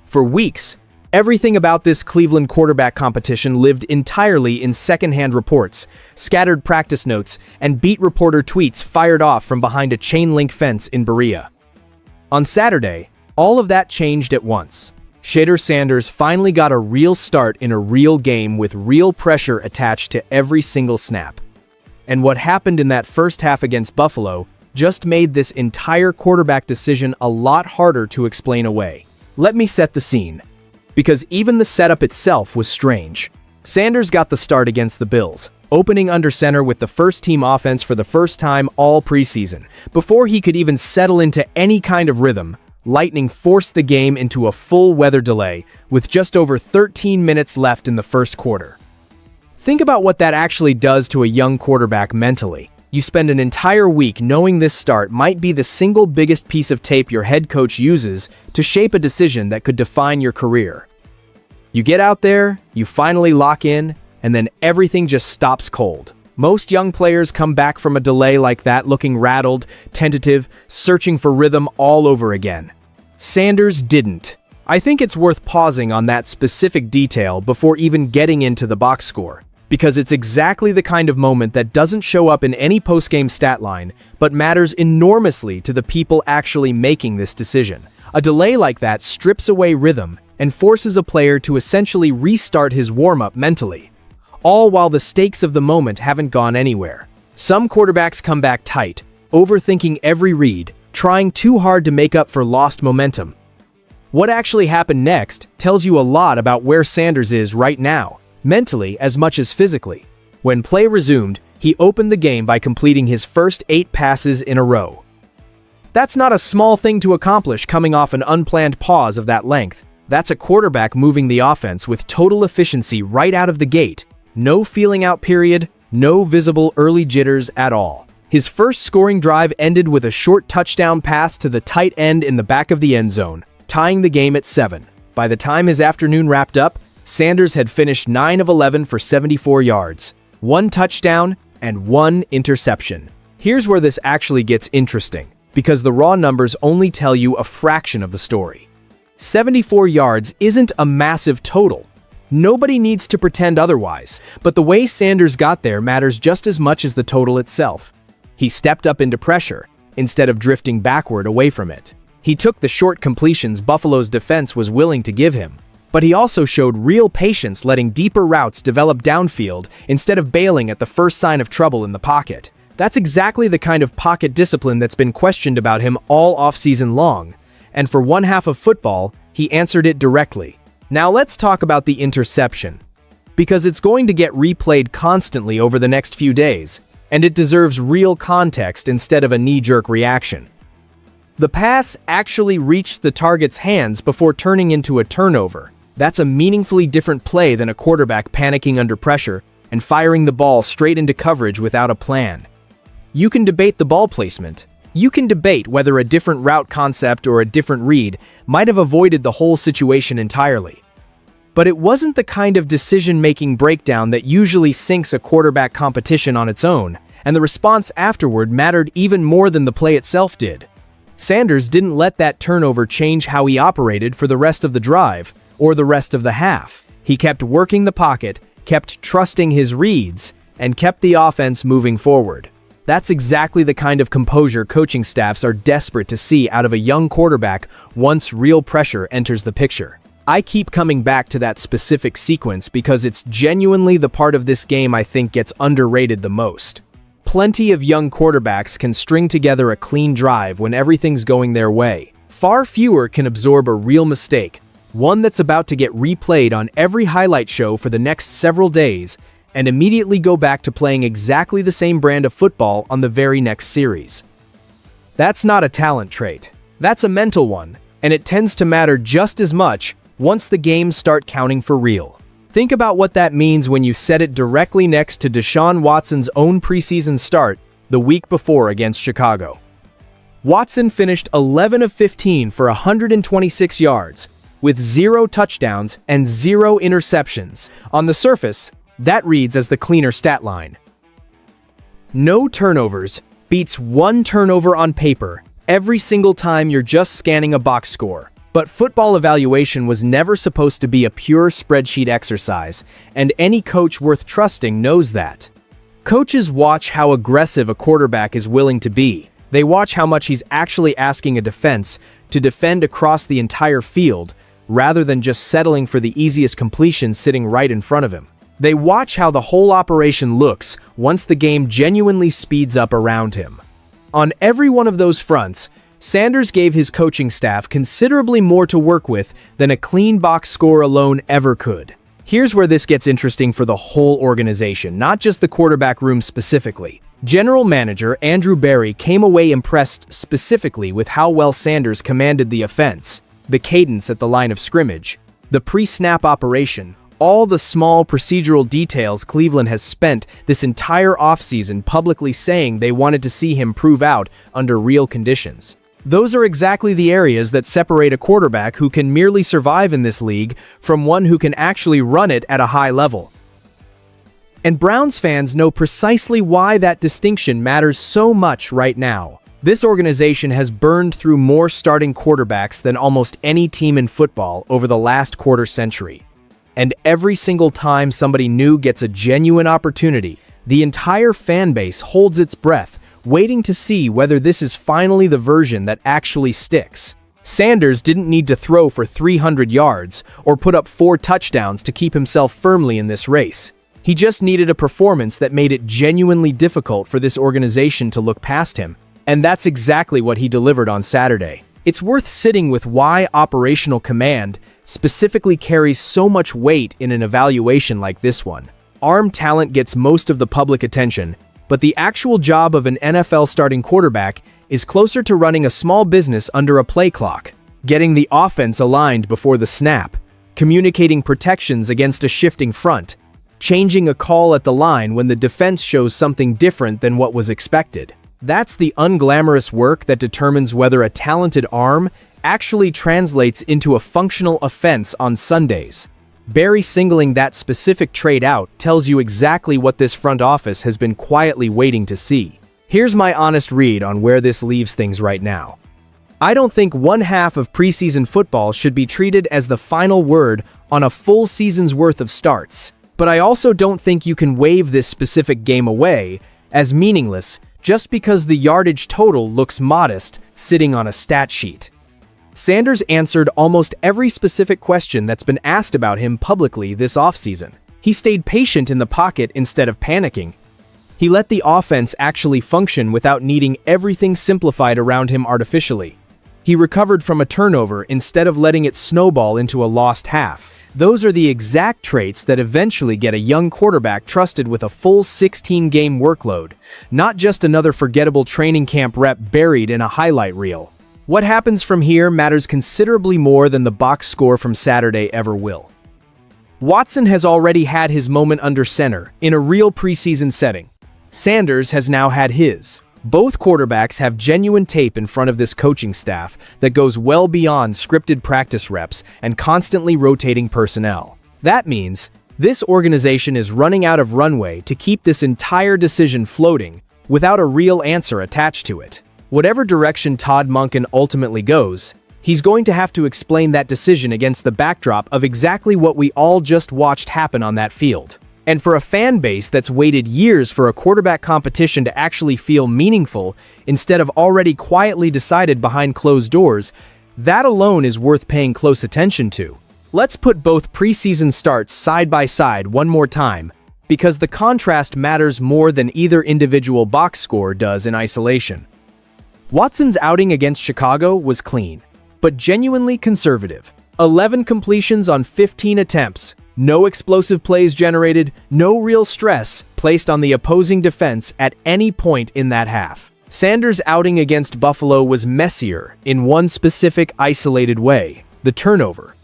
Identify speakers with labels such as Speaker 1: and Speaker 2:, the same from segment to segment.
Speaker 1: For weeks, everything about this Cleveland quarterback competition lived entirely in secondhand reports, scattered practice notes, and beat reporter tweets fired off from behind a chain-link fence in Berea. On Saturday, all of that changed at once. Shedeur Sanders finally got a real start in a real game with real pressure attached to every single snap. And what happened in that first half against Buffalo just made this entire quarterback decision a lot harder to explain away. Let me set the scene, because even the setup itself was strange. Sanders got the start against the Bills, opening under center with the first-team offense for the first time all preseason. Before he could even settle into any kind of rhythm, Lightning forced the game into a full weather delay with just over 13 minutes left in the first quarter. Think about what that actually does to a young quarterback mentally. You spend an entire week knowing this start might be the single biggest piece of tape your head coach uses to shape a decision that could define your career. You get out there, you finally lock in, and then everything just stops cold. Most young players come back from a delay like that looking rattled, tentative, searching for rhythm all over again. Sanders didn't. I think it's worth pausing on that specific detail before even getting into the box score, because it's exactly the kind of moment that doesn't show up in any post-game stat line, but matters enormously to the people actually making this decision. A delay like that strips away rhythm and forces a player to essentially restart his warm-up mentally, all while the stakes of the moment haven't gone anywhere. Some quarterbacks come back tight, overthinking every read, trying too hard to make up for lost momentum. What actually happened next tells you a lot about where Sanders is right now, mentally as much as physically. When play resumed, he opened the game by completing his first 8 passes in a row. That's not a small thing to accomplish coming off an unplanned pause of that length. That's a quarterback moving the offense with total efficiency right out of the gate. No feeling out period, no visible early jitters at all. His first scoring drive ended with a short touchdown pass to the tight end in the back of the end zone, tying the game at 7. By the time his afternoon wrapped up, Sanders had finished 9 of 11 for 74 yards, 1 touchdown, and 1 interception. Here's where this actually gets interesting, because the raw numbers only tell you a fraction of the story. 74 yards isn't a massive total. Nobody needs to pretend otherwise, but the way Sanders got there matters just as much as the total itself. He stepped up into pressure, instead of drifting backward away from it. He took the short completions Buffalo's defense was willing to give him, but he also showed real patience letting deeper routes develop downfield instead of bailing at the first sign of trouble in the pocket. That's exactly the kind of pocket discipline that's been questioned about him all offseason long, and for one half of football, he answered it directly. Now let's talk about the interception, because it's going to get replayed constantly over the next few days, and it deserves real context instead of a knee-jerk reaction. The pass actually reached the target's hands before turning into a turnover. That's a meaningfully different play than a quarterback panicking under pressure and firing the ball straight into coverage without a plan. You can debate the ball placement. You can debate whether a different route concept or a different read might have avoided the whole situation entirely. But it wasn't the kind of decision-making breakdown that usually sinks a quarterback competition on its own, and the response afterward mattered even more than the play itself did. Sanders didn't let that turnover change how he operated for the rest of the drive, or the rest of the half. He kept working the pocket, kept trusting his reads, and kept the offense moving forward. That's exactly the kind of composure coaching staffs are desperate to see out of a young quarterback once real pressure enters the picture. I keep coming back to that specific sequence because it's genuinely the part of this game I think gets underrated the most. Plenty of young quarterbacks can string together a clean drive when everything's going their way. Far fewer can absorb a real mistake, one that's about to get replayed on every highlight show for the next several days, and immediately go back to playing exactly the same brand of football on the very next series. That's not a talent trait. That's a mental one, and it tends to matter just as much once the games start counting for real. Think about what that means when you set it directly next to Deshaun Watson's own preseason start the week before against Chicago. Watson finished 11 of 15 for 126 yards, with 0 touchdowns and 0 interceptions. On the surface, that reads as the cleaner stat line. No turnovers beats 1 turnover on paper every single time you're just scanning a box score. But football evaluation was never supposed to be a pure spreadsheet exercise, and any coach worth trusting knows that. Coaches watch how aggressive a quarterback is willing to be. They watch how much he's actually asking a defense to defend across the entire field, rather than just settling for the easiest completion sitting right in front of him. They watch how the whole operation looks once the game genuinely speeds up around him. On every one of those fronts, Sanders gave his coaching staff considerably more to work with than a clean box score alone ever could. Here's where this gets interesting for the whole organization, not just the quarterback room specifically. General Manager Andrew Berry came away impressed specifically with how well Sanders commanded the offense, the cadence at the line of scrimmage, the pre-snap operation, all the small procedural details Cleveland has spent this entire offseason publicly saying they wanted to see him prove out under real conditions. Those are exactly the areas that separate a quarterback who can merely survive in this league from one who can actually run it at a high level. And Browns fans know precisely why that distinction matters so much right now. This organization has burned through more starting quarterbacks than almost any team in football over the last quarter century. And every single time somebody new gets a genuine opportunity, the entire fan base holds its breath, waiting to see whether this is finally the version that actually sticks. Sanders didn't need to throw for 300 yards or put up 4 touchdowns to keep himself firmly in this race. He just needed a performance that made it genuinely difficult for this organization to look past him. And that's exactly what he delivered on Saturday. It's worth sitting with why operational command specifically carries so much weight in an evaluation like this one. Arm talent gets most of the public attention, but the actual job of an NFL starting quarterback is closer to running a small business under a play clock, getting the offense aligned before the snap, communicating protections against a shifting front, changing a call at the line when the defense shows something different than what was expected. That's the unglamorous work that determines whether a talented arm actually translates into a functional offense on Sundays. Berry singling that specific trait out tells you exactly what this front office has been quietly waiting to see. Here's my honest read on where this leaves things right now. I don't think one half of preseason football should be treated as the final word on a full season's worth of starts. But I also don't think you can wave this specific game away as meaningless just because the yardage total looks modest sitting on a stat sheet. Sanders answered almost every specific question that's been asked about him publicly this offseason. He stayed patient in the pocket instead of panicking. He let the offense actually function without needing everything simplified around him artificially. He recovered from a turnover instead of letting it snowball into a lost half. Those are the exact traits that eventually get a young quarterback trusted with a full 16-game workload, not just another forgettable training camp rep buried in a highlight reel. What happens from here matters considerably more than the box score from Saturday ever will. Watson has already had his moment under center in a real preseason setting. Sanders has now had his. Both quarterbacks have genuine tape in front of this coaching staff that goes well beyond scripted practice reps and constantly rotating personnel. That means this organization is running out of runway to keep this entire decision floating without a real answer attached to it. Whatever direction Todd Monken ultimately goes, he's going to have to explain that decision against the backdrop of exactly what we all just watched happen on that field. And for a fan base that's waited years for a quarterback competition to actually feel meaningful instead of already quietly decided behind closed doors, that alone is worth paying close attention to. Let's put both preseason starts side by side one more time, because the contrast matters more than either individual box score does in isolation. Watson's outing against Chicago was clean, but genuinely conservative. 11 completions on 15 attempts. No explosive plays generated, no real stress placed on the opposing defense at any point in that half. Sanders' outing against Buffalo was messier in one specific isolated way, the turnover,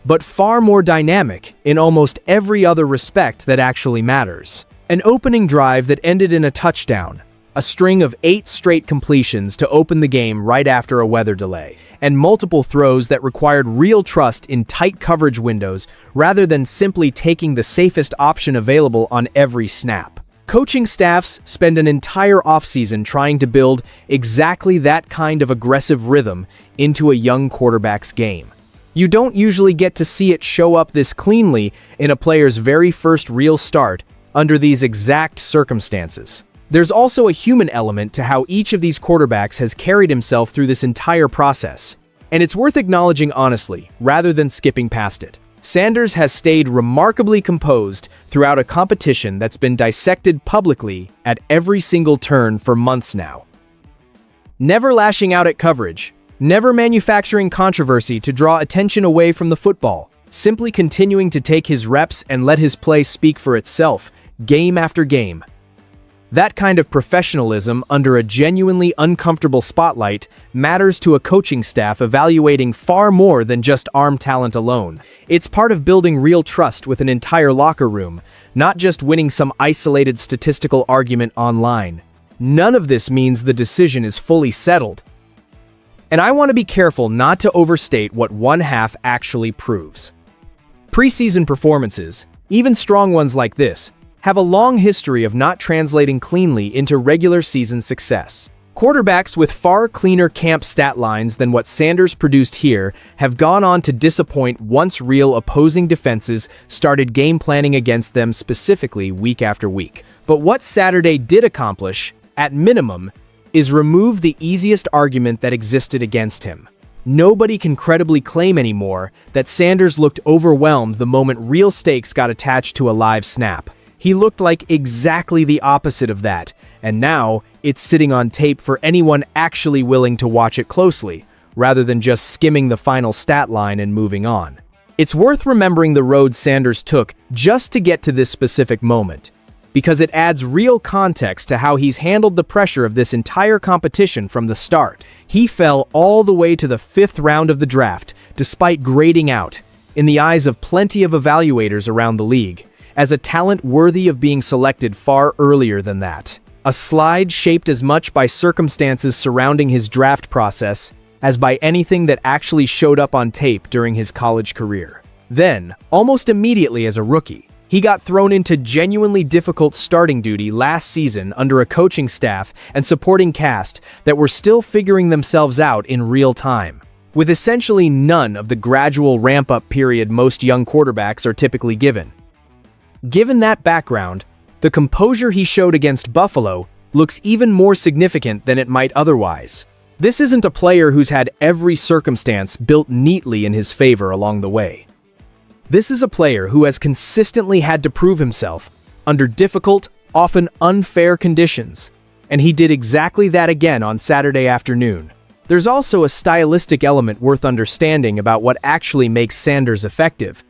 Speaker 1: but far more dynamic in almost every other respect that actually matters. An opening drive that ended in a touchdown, a string of 8 straight completions to open the game right after a weather delay, and multiple throws that required real trust in tight coverage windows rather than simply taking the safest option available on every snap. Coaching staffs spend an entire offseason trying to build exactly that kind of aggressive rhythm into a young quarterback's game. You don't usually get to see it show up this cleanly in a player's very first real start under these exact circumstances. There's also a human element to how each of these quarterbacks has carried himself through this entire process, and it's worth acknowledging honestly, rather than skipping past it. Sanders has stayed remarkably composed throughout a competition that's been dissected publicly at every single turn for months now. Never lashing out at coverage, never manufacturing controversy to draw attention away from the football, simply continuing to take his reps and let his play speak for itself, game after game. That kind of professionalism under a genuinely uncomfortable spotlight matters to a coaching staff evaluating far more than just arm talent alone. It's part of building real trust with an entire locker room, not just winning some isolated statistical argument online. None of this means the decision is fully settled. And I want to be careful not to overstate what one half actually proves. Preseason performances, even strong ones like this, have a long history of not translating cleanly into regular season success. Quarterbacks with far cleaner camp stat lines than what Sanders produced here have gone on to disappoint once real opposing defenses started game planning against them specifically week after week. But what Saturday did accomplish, at minimum, is remove the easiest argument that existed against him. Nobody can credibly claim anymore that Sanders looked overwhelmed the moment real stakes got attached to a live snap. He looked like exactly the opposite of that, and now it's sitting on tape for anyone actually willing to watch it closely, rather than just skimming the final stat line and moving on. It's worth remembering the road Sanders took just to get to this specific moment, because it adds real context to how he's handled the pressure of this entire competition from the start. He fell all the way to the 5th round of the draft, despite grading out, in the eyes of plenty of evaluators around the league, as a talent worthy of being selected far earlier than that. A slide shaped as much by circumstances surrounding his draft process as by anything that actually showed up on tape during his college career. Then, almost immediately as a rookie, he got thrown into genuinely difficult starting duty last season under a coaching staff and supporting cast that were still figuring themselves out in real time, with essentially none of the gradual ramp-up period most young quarterbacks are typically given. Given that background, the composure he showed against Buffalo looks even more significant than it might otherwise. This isn't a player who's had every circumstance built neatly in his favor along the way. This is a player who has consistently had to prove himself under difficult, often unfair conditions, and he did exactly that again on Saturday afternoon. There's also a stylistic element worth understanding about what actually makes Sanders effective,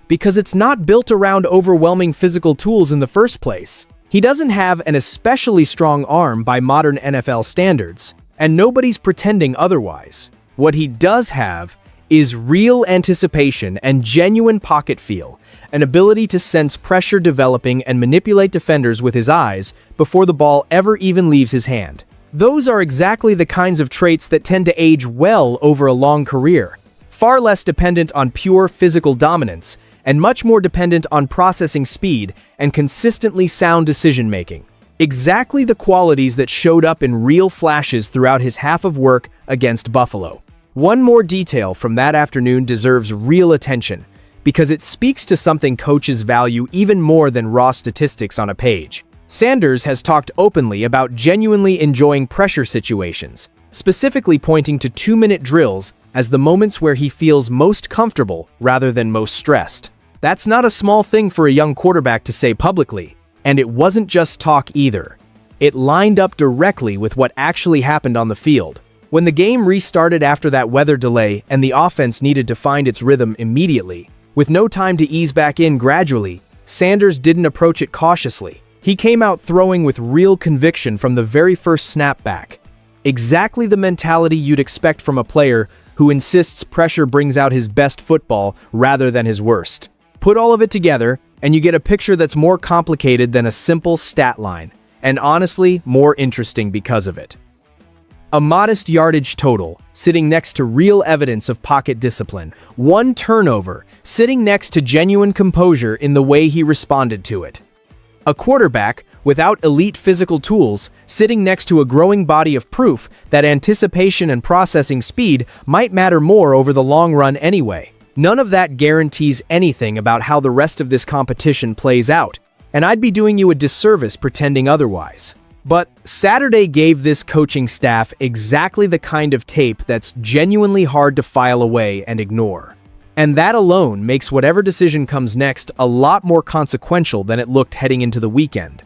Speaker 1: because it's not built around overwhelming physical tools in the first place. He doesn't have an especially strong arm by modern NFL standards, and nobody's pretending otherwise. What he does have is real anticipation and genuine pocket feel, an ability to sense pressure developing and manipulate defenders with his eyes before the ball ever even leaves his hand. Those are exactly the kinds of traits that tend to age well over a long career, far less dependent on pure physical dominance, and much more dependent on processing speed and consistently sound decision-making. Exactly the qualities that showed up in real flashes throughout his half of work against Buffalo. One more detail from that afternoon deserves real attention, because it speaks to something coaches value even more than raw statistics on a page. Sanders has talked openly about genuinely enjoying pressure situations, specifically pointing to 2-minute drills as the moments where he feels most comfortable rather than most stressed. That's not a small thing for a young quarterback to say publicly, and it wasn't just talk either. It lined up directly with what actually happened on the field. When the game restarted after that weather delay and the offense needed to find its rhythm immediately, with no time to ease back in gradually, Sanders didn't approach it cautiously. He came out throwing with real conviction from the very first snap back. Exactly the mentality you'd expect from a player who insists pressure brings out his best football rather than his worst. Put all of it together, and you get a picture that's more complicated than a simple stat line, and honestly, more interesting because of it. A modest yardage total, sitting next to real evidence of pocket discipline. 1 turnover, sitting next to genuine composure in the way he responded to it. A quarterback, without elite physical tools, sitting next to a growing body of proof that anticipation and processing speed might matter more over the long run anyway. None of that guarantees anything about how the rest of this competition plays out, and I'd be doing you a disservice pretending otherwise. But Saturday gave this coaching staff exactly the kind of tape that's genuinely hard to file away and ignore. And that alone makes whatever decision comes next a lot more consequential than it looked heading into the weekend.